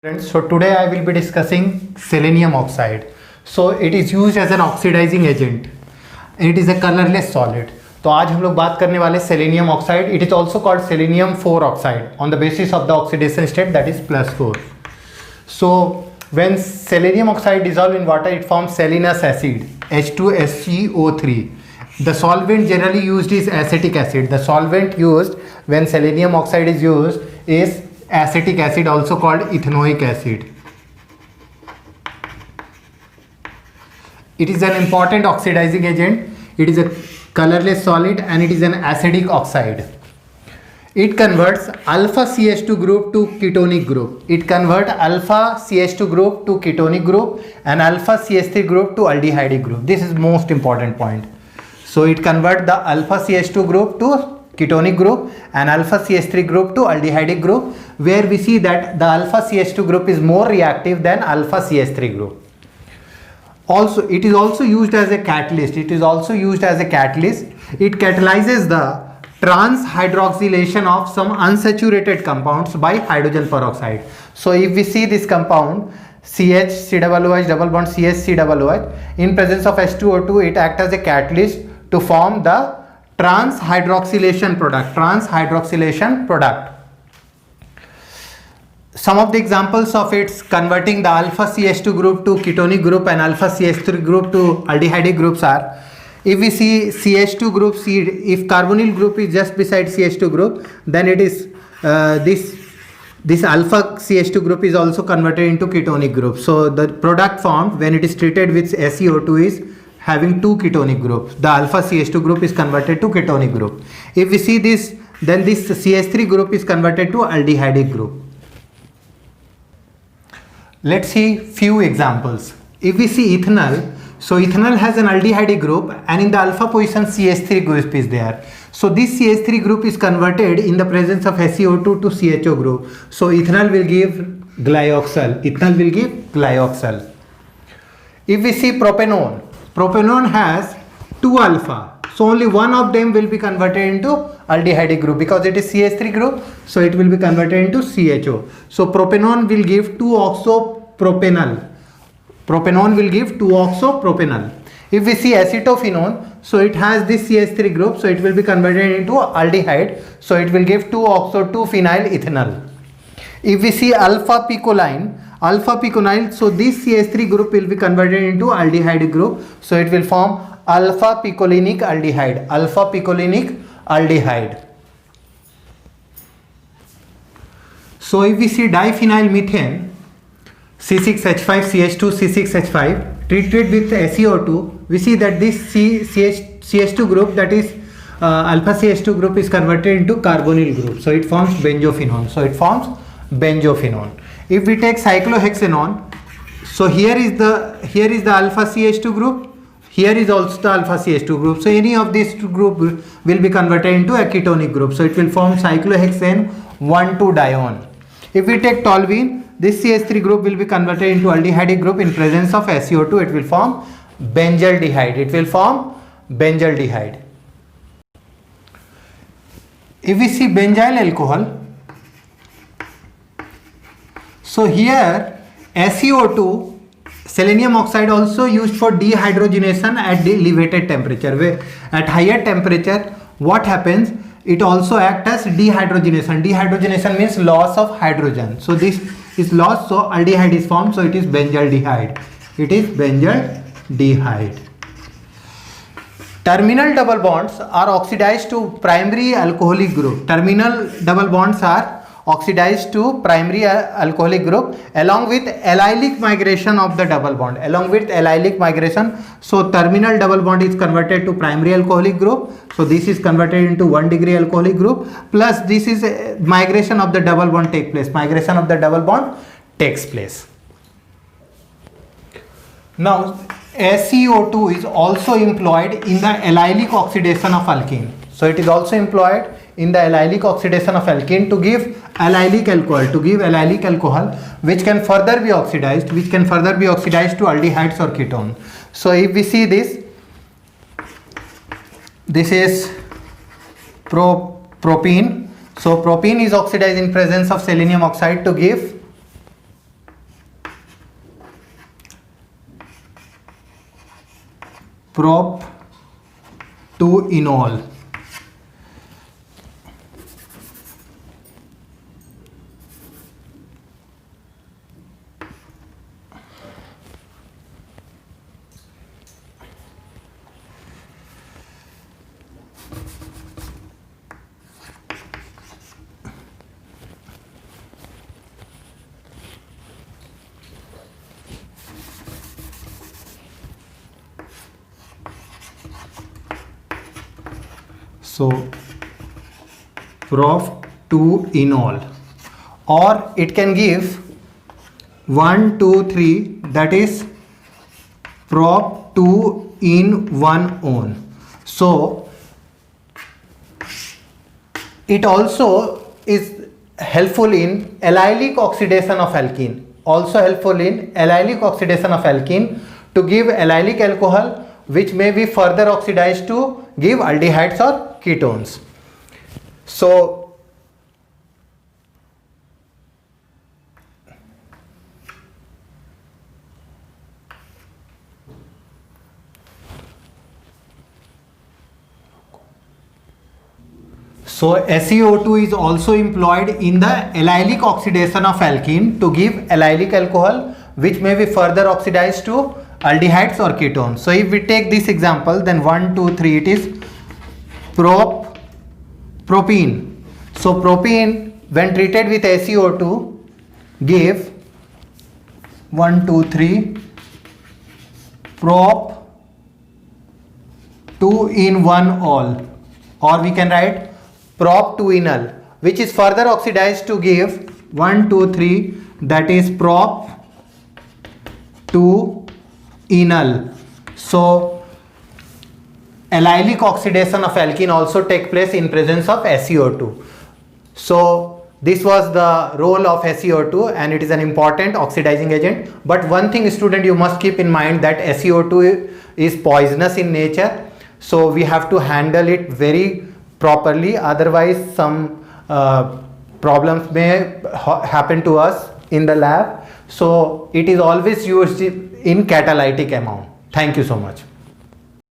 Friends, so today I will be discussing selenium oxide. So it is used as an oxidizing agent. It is a colorless solid. तो आज हम लोग बात करने वाले selenium oxide. It is also called selenium 4 oxide on the basis of the oxidation state that is +4. So when selenium oxide dissolve in water, it forms selenous acid H2SCO3. The solvent generally used is acetic acid. The solvent used when selenium oxide is used is acetic acid, also called ethanoic acid. It is an important oxidizing agent. It is a colorless solid and it is an acidic oxide. It converts alpha CH2 group to ketonic group. It converts alpha CH2 group to ketonic group and alpha CH3 group to aldehydic group. This is most important point. So it converts the alpha CH2 group to ketonic group and alpha CH3 group to aldehydic group, where we see that the alpha CH2 group is more reactive than alpha CH3 group. Also, it is also used as a catalyst. It catalyzes the trans hydroxylation of some unsaturated compounds by hydrogen peroxide. So if we see this compound CH COOH double bond CH COOH in presence of H2O2, it acts as a catalyst to form the trans hydroxylation product. Some of the examples of its converting the alpha CH2 group to ketonic group and alpha CH3 group to aldehydic groups are, if we see CH2 group, if carbonyl group is just beside CH2 group, then it is this alpha CH2 group is also converted into ketonic group. So the product formed when it is treated with SeO2 is having two ketonic groups. The alpha CH2 group is converted to ketonic group. If we see this, then this CH3 group is converted to aldehydic group. Let's see few examples. If we see ethanol, so ethanol has an aldehydic group and in the alpha position CH3 group is there. So this CH3 group is converted in the presence of SeO2 to CHO group. So ethanol will give glyoxal. If we see propanone has 2 alpha, so only one of them will be converted into aldehydic group because it is CH3 group, so it will be converted into CHO. So propanone will give 2-oxopropanol. If we see acetophenone, so it has this CH3 group, so it will be converted into aldehyde, so it will give 2-oxo-2-phenyl ethanol. If we see alpha picoline, so this CH3 group will be converted into aldehyde group, so it will form alpha picolinic aldehyde. So if we see diphenyl methane C6H5CH2 C6H5 treated with SeO2, we see that this CH2 group, that is alpha CH2 group, is converted into carbonyl group, so it forms benzophenone. If we take cyclohexanone, so here is the alpha CH2 group, here is also the alpha CH2 group, so any of these two group will be converted into a ketonic group, so it will form cyclohexane 1,2-dione. If we take toluene, this CH3 group will be converted into aldehydic group in presence of SeO2, it will form benzaldehyde. If we see benzyl alcohol, so here SeO2, selenium oxide also used for dehydrogenation at the elevated temperature. Where at higher temperature, what happens? It also acts as dehydrogenation. Dehydrogenation means loss of hydrogen. So this is lost, so aldehyde is formed, so it is benzaldehyde. Terminal double bonds are oxidized to primary alcoholic group. Along with allylic migration of the double bond. So terminal double bond is converted to primary alcoholic group. So this is converted into 1-degree alcoholic group. Plus this is migration of the double bond takes place. Now SeO2 is also employed in the allylic oxidation of alkene. So it is also employed in the allylic oxidation of alkene to give allylic alcohol, which can further be oxidized to aldehydes or ketone. So if we see this is propene. So propene is oxidized in presence of selenium oxide to give prop 2-enol. So prop 2-enol, or it can give 1, 2, 3, that is prop 2-in-1-on. So it also is helpful in allylic oxidation of alkene. Also helpful in allylic oxidation of alkene to give allylic alcohol, which may be further oxidized to give aldehydes or ketones. So SeO2 is also employed in the allylic oxidation of alkene to give allylic alcohol, which may be further oxidized to aldehydes or ketones. So if we take this example, then 1, 2, 3, it is propene. So propene, when treated with SeO2, give 1, 2, 3 prop 2-in-1-ol, or we can write prop 2-enol, which is further oxidized to give 1, 2, 3, that is prop 2-enol. So allylic oxidation of alkene also take place in presence of SeO2. So this was the role of SeO2, and it is an important oxidizing agent. But one thing, student, you must keep in mind that SeO2 is poisonous in nature. So we have to handle it very properly, otherwise some problems may happen to us in the lab. So it is always used in catalytic amount. Thank you so much.